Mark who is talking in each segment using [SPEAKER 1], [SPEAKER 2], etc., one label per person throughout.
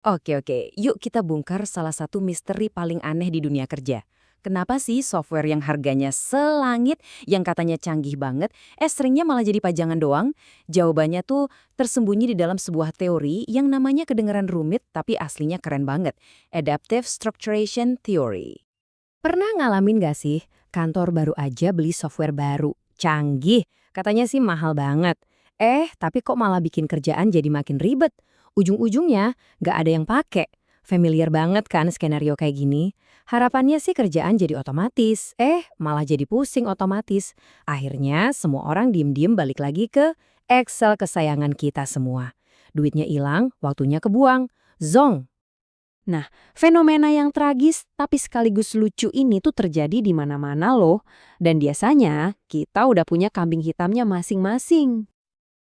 [SPEAKER 1] Oke, yuk kita bongkar salah satu misteri paling aneh di dunia kerja. Kenapa sih software yang harganya selangit, yang katanya canggih banget, seringnya malah jadi pajangan doang? Jawabannya tuh tersembunyi di dalam sebuah teori yang namanya kedengaran rumit tapi aslinya keren banget. Adaptive Structuration Theory. Pernah ngalamin gak sih, kantor baru aja beli software baru, canggih, katanya sih mahal banget. Tapi kok malah bikin kerjaan jadi makin ribet. Ujung-ujungnya gak ada yang pakai. Familiar banget kan skenario kayak gini? Harapannya sih kerjaan jadi otomatis, malah jadi pusing otomatis. Akhirnya semua orang diem-diem balik lagi ke Excel kesayangan kita semua. Duitnya hilang, waktunya kebuang. Zong!
[SPEAKER 2] Nah, fenomena yang tragis tapi sekaligus lucu ini tuh terjadi di mana-mana loh. Dan biasanya kita udah punya kambing hitamnya masing-masing.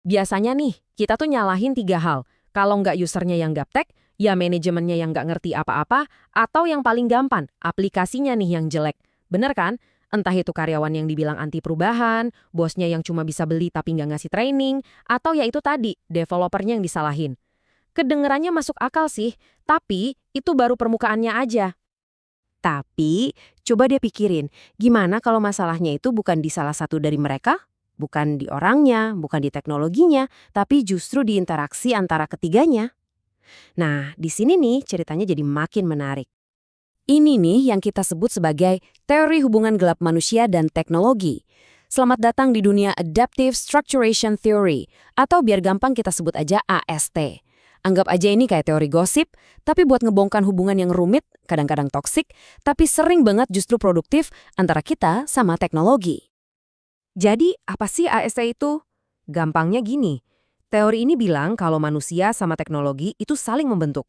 [SPEAKER 1] Biasanya nih, kita tuh nyalahin tiga hal. Kalau nggak usernya yang gaptek, ya manajemennya yang nggak ngerti apa-apa, atau yang paling gampang, aplikasinya nih yang jelek. Bener kan? Entah itu karyawan yang dibilang anti perubahan, bosnya yang cuma bisa beli tapi nggak ngasih training, atau ya itu tadi, developernya yang disalahin. Kedengerannya masuk akal sih, tapi itu baru permukaannya aja.
[SPEAKER 2] Tapi, coba deh pikirin, gimana kalau masalahnya itu bukan di salah satu dari mereka? Bukan di orangnya, bukan di teknologinya, tapi justru di interaksi antara ketiganya. Nah, di sini nih ceritanya jadi makin menarik. Ini nih yang kita sebut sebagai teori hubungan gelap manusia dan teknologi. Selamat datang di dunia Adaptive Structuration Theory, atau biar gampang kita sebut aja AST. Anggap aja ini kayak teori gosip, tapi buat ngebongkar hubungan yang rumit, kadang-kadang toksik, tapi sering banget justru produktif antara kita sama teknologi. Jadi, apa sih AST itu? Gampangnya gini, teori ini bilang kalau manusia sama teknologi itu saling membentuk.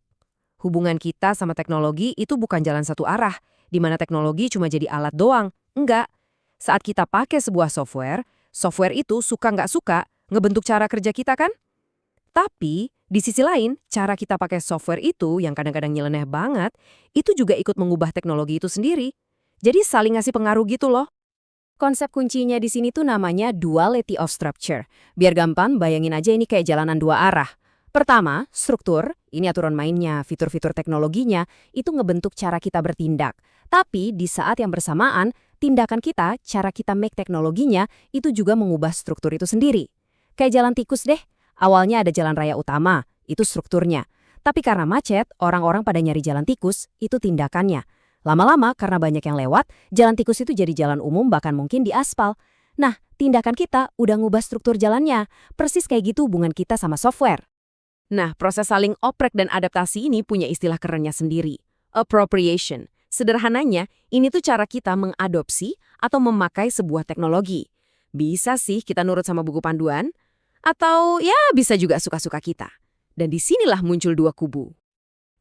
[SPEAKER 2] Hubungan kita sama teknologi itu bukan jalan satu arah, di mana teknologi cuma jadi alat doang. Enggak. Saat kita pakai sebuah software, software itu suka nggak suka ngebentuk cara kerja kita kan? Tapi, di sisi lain, cara kita pakai software itu yang kadang-kadang nyeleneh banget, itu juga ikut mengubah teknologi itu sendiri. Jadi saling ngasih pengaruh gitu loh. Konsep kuncinya di sini tuh namanya duality of structure. Biar gampang, bayangin aja ini kayak jalanan dua arah. Pertama, struktur, ini aturan mainnya, fitur-fitur teknologinya, itu ngebentuk cara kita bertindak. Tapi di saat yang bersamaan, tindakan kita, cara kita make teknologinya, itu juga mengubah struktur itu sendiri. Kayak jalan tikus deh, awalnya ada jalan raya utama, itu strukturnya. Tapi karena macet, orang-orang pada nyari jalan tikus, itu tindakannya. Lama-lama karena banyak yang lewat, jalan tikus itu jadi jalan umum bahkan mungkin di aspal. Nah, tindakan kita udah ngubah struktur jalannya. Persis kayak gitu hubungan kita sama software. Nah, proses saling oprek dan adaptasi ini punya istilah kerennya sendiri. Appropriation. Sederhananya, ini tuh cara kita mengadopsi atau memakai sebuah teknologi. Bisa sih kita nurut sama buku panduan, atau ya bisa juga suka-suka kita. Dan disinilah muncul dua kubu.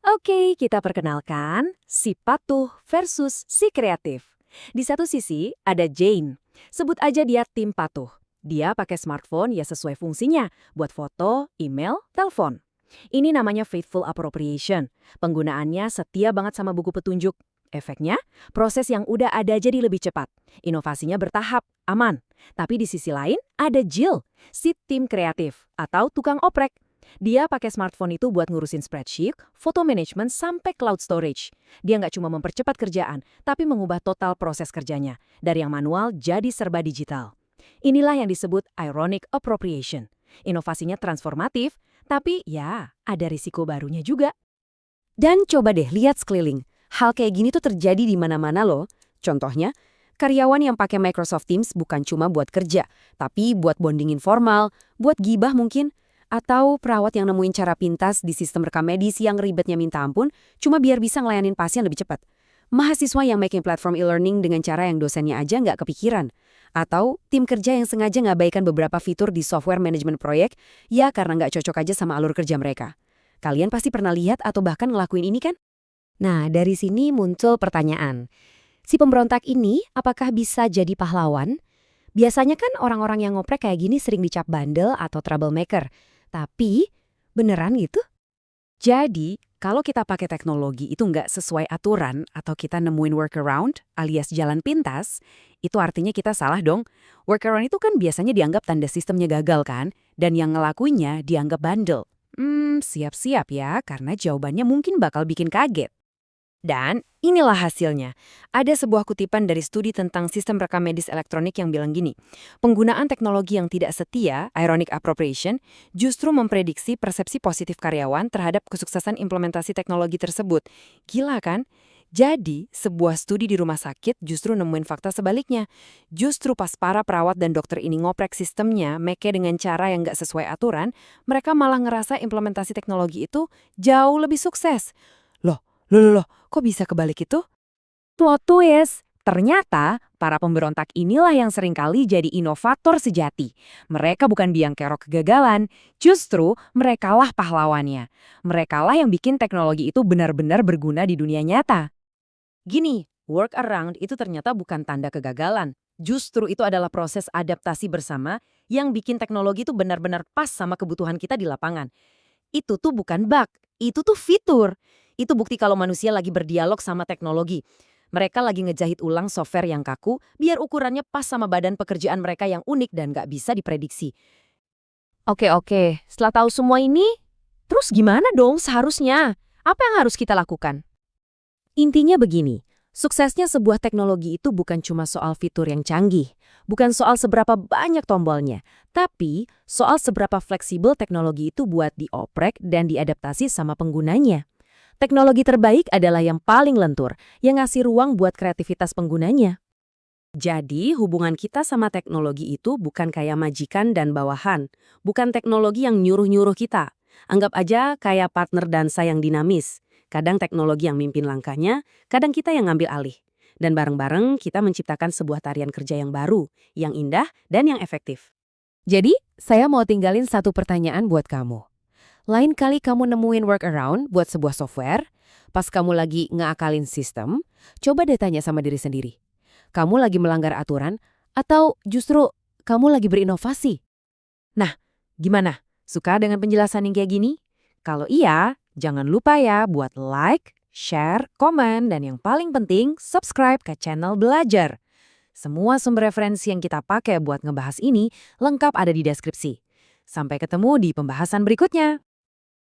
[SPEAKER 2] Oke, kita perkenalkan si patuh versus si kreatif. Di satu sisi ada Jane. Sebut aja dia tim patuh. Dia pakai smartphone ya sesuai fungsinya, buat foto, email, telepon. Ini namanya faithful appropriation. Penggunaannya setia banget sama buku petunjuk. Efeknya, proses yang udah ada jadi lebih cepat. Inovasinya bertahap, aman. Tapi di sisi lain, ada Jill, si tim kreatif atau tukang oprek. Dia pakai smartphone itu buat ngurusin spreadsheet, foto management, sampai cloud storage. Dia nggak cuma mempercepat kerjaan, tapi mengubah total proses kerjanya. Dari yang manual jadi serba digital. Inilah yang disebut ironic appropriation. Inovasinya transformatif, tapi ya ada risiko barunya juga. Dan coba deh lihat sekeliling. Hal kayak gini tuh terjadi di mana-mana loh. Contohnya, karyawan yang pakai Microsoft Teams bukan cuma buat kerja, tapi buat bonding informal, buat gibah mungkin, atau perawat yang nemuin cara pintas di sistem rekam medis yang ribetnya minta ampun, cuma biar bisa ngelayanin pasien lebih cepat. Mahasiswa yang making platform e-learning dengan cara yang dosennya aja nggak kepikiran. Atau tim kerja yang sengaja ngabaikan beberapa fitur di software manajemen proyek, ya karena nggak cocok aja sama alur kerja mereka. Kalian pasti pernah lihat atau bahkan ngelakuin ini kan? Nah, dari sini muncul pertanyaan. Si pemberontak ini apakah bisa jadi pahlawan? Biasanya kan orang-orang yang ngoprek kayak gini sering dicap bandel atau troublemaker. Tapi, beneran gitu? Jadi, kalau kita pakai teknologi itu nggak sesuai aturan atau kita nemuin workaround alias jalan pintas, itu artinya kita salah dong. Workaround itu kan biasanya dianggap tanda sistemnya gagal kan, dan yang ngelakuinnya dianggap bandel.
[SPEAKER 1] Siap-siap ya, karena jawabannya mungkin bakal bikin kaget. Dan inilah hasilnya. Ada sebuah kutipan dari studi tentang sistem rekam medis elektronik yang bilang gini, penggunaan teknologi yang tidak setia, ironic appropriation, justru memprediksi persepsi positif karyawan terhadap kesuksesan implementasi teknologi tersebut. Gila kan? Jadi, sebuah studi di rumah sakit justru nemuin fakta sebaliknya. Justru pas para perawat dan dokter ini ngoprek sistemnya, make dengan cara yang nggak sesuai aturan, mereka malah ngerasa implementasi teknologi itu jauh lebih sukses. Loh, kok bisa kebalik itu? Plot twist! Ternyata, para pemberontak inilah yang seringkali jadi inovator sejati. Mereka bukan biang kerok kegagalan, justru merekalah pahlawannya. Merekalah yang bikin teknologi itu benar-benar berguna di dunia nyata. Gini, workaround itu ternyata bukan tanda kegagalan. Justru itu adalah proses adaptasi bersama yang bikin teknologi itu benar-benar pas sama kebutuhan kita di lapangan. Itu tuh bukan bug, itu tuh fitur. Itu bukti kalau manusia lagi berdialog sama teknologi. Mereka lagi ngejahit ulang software yang kaku biar ukurannya pas sama badan pekerjaan mereka yang unik dan nggak bisa diprediksi.
[SPEAKER 2] Oke, setelah tahu semua ini, terus gimana dong seharusnya? Apa yang harus kita lakukan?
[SPEAKER 1] Intinya begini, suksesnya sebuah teknologi itu bukan cuma soal fitur yang canggih, bukan soal seberapa banyak tombolnya, tapi soal seberapa fleksibel teknologi itu buat dioprek dan diadaptasi sama penggunanya. Teknologi terbaik adalah yang paling lentur, yang ngasih ruang buat kreativitas penggunanya. Jadi, hubungan kita sama teknologi itu bukan kayak majikan dan bawahan, bukan teknologi yang nyuruh-nyuruh kita. Anggap aja kayak partner dansa yang dinamis. Kadang teknologi yang mimpin langkahnya, kadang kita yang ngambil alih. Dan bareng-bareng kita menciptakan sebuah tarian kerja yang baru, yang indah, dan yang efektif. Jadi, saya mau tinggalin satu pertanyaan buat kamu. Lain kali kamu nemuin workaround buat sebuah software, pas kamu lagi ngeakalin sistem, coba deh tanya sama diri sendiri. Kamu lagi melanggar aturan, atau justru kamu lagi berinovasi? Nah, gimana? Suka dengan penjelasan yang kayak gini? Kalau iya, jangan lupa ya buat like, share, komen, dan yang paling penting, subscribe ke channel Belajar. Semua sumber referensi yang kita pakai buat ngebahas ini lengkap ada di deskripsi. Sampai ketemu di pembahasan berikutnya.